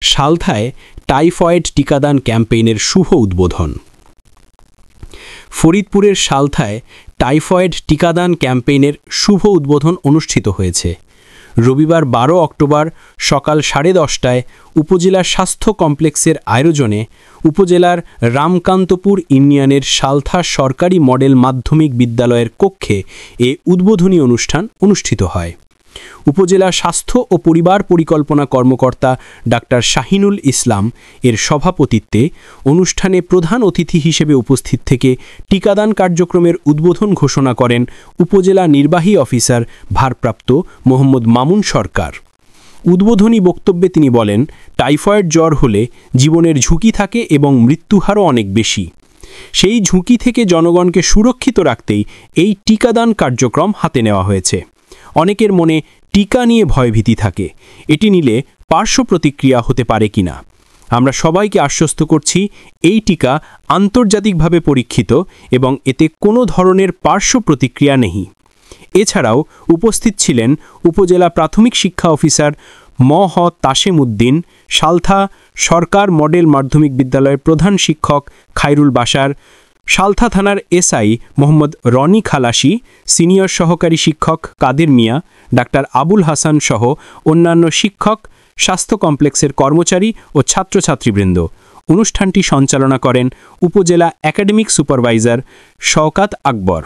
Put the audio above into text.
সালথায় typhoid টিকাদান ক্যাম্পেইনের শুভ উদ্বোধন। ফরিদপুরের সালথায় টাইফয়েড টিকাদান ক্যাম্পেইনের শুভ উদ্বোধন অনুষ্ঠিত হয়েছে। রবিবার 12 অক্টোবর সকাল 10:30টায় উপজেলা স্বাস্থ্য কমপ্লেক্সের আয়োজনে উপজেলার রামকান্তপুর ইউনিয়নের সালথা সরকারি মডেল মাধ্যমিক বিদ্যালয়ের কক্ষে এ উদ্বোধনী অনুষ্ঠান অনুষ্ঠিত হয়। উপজেলা স্বাস্থ্য ও পরিবার পরিকল্পনা কর্মকর্তা ডাক্তার শাহিনুল ইসলাম এর সভাপতিত্বে অনুষ্ঠানে প্রধান অতিথি হিসেবে উপস্থিত থেকে টিকাদান কার্যক্রমের উদ্বোধন ঘোষণা করেন উপজেলা নির্বাহী অফিসার ভারপ্রাপ্ত মোহাম্মদ মামুন সরকার। উদ্বোধনী বক্তব্যে তিনি বলেন, টাইফয়েড জ্বর হলে জীবনের ঝুঁকি থাকে এবং মৃত্যুহারও অনেক বেশি। সেই ঝুঁকি থেকে জনগণকে সুরক্ষিত রাখতেই এই টিকাদান কার্যক্রম হাতে নেওয়া হয়েছে। অনেকের মনে টিকা নিয়ে ভয়ভীতি থাকে, এটি নিলে পার্শ্ব প্রতিক্রিয়া হতে পারে কিনা। আমরা সবাইকে আশ্বস্ত করছি, এই টিকা আন্তর্জাতিকভাবে পরীক্ষিত এবং এতে কোনো ধরনের পার্শ্ব প্রতিক্রিয়া নেই। এছাড়াও উপস্থিত ছিলেন উপজেলা প্রাথমিক শিক্ষা অফিসার ম.হ. তাসেম উদ্দিন, সালথা সরকার মডেল মাধ্যমিক বিদ্যালয়ের প্রধান শিক্ষক খায়রুল বাশার, সালথা থানার এসআই মোহাম্মদ রনি খালাসি, সিনিয়র সহকারী শিক্ষক কাদের মিয়া, ডাক্তার আবুল হাসান সহ অন্যান্য শিক্ষক, স্বাস্থ্য কমপ্লেক্সের কর্মচারী ও ছাত্রছাত্রীবৃন্দ। অনুষ্ঠানটি সঞ্চালনা করেন উপজেলা একাডেমিক সুপারভাইজার শওকাত আকবর।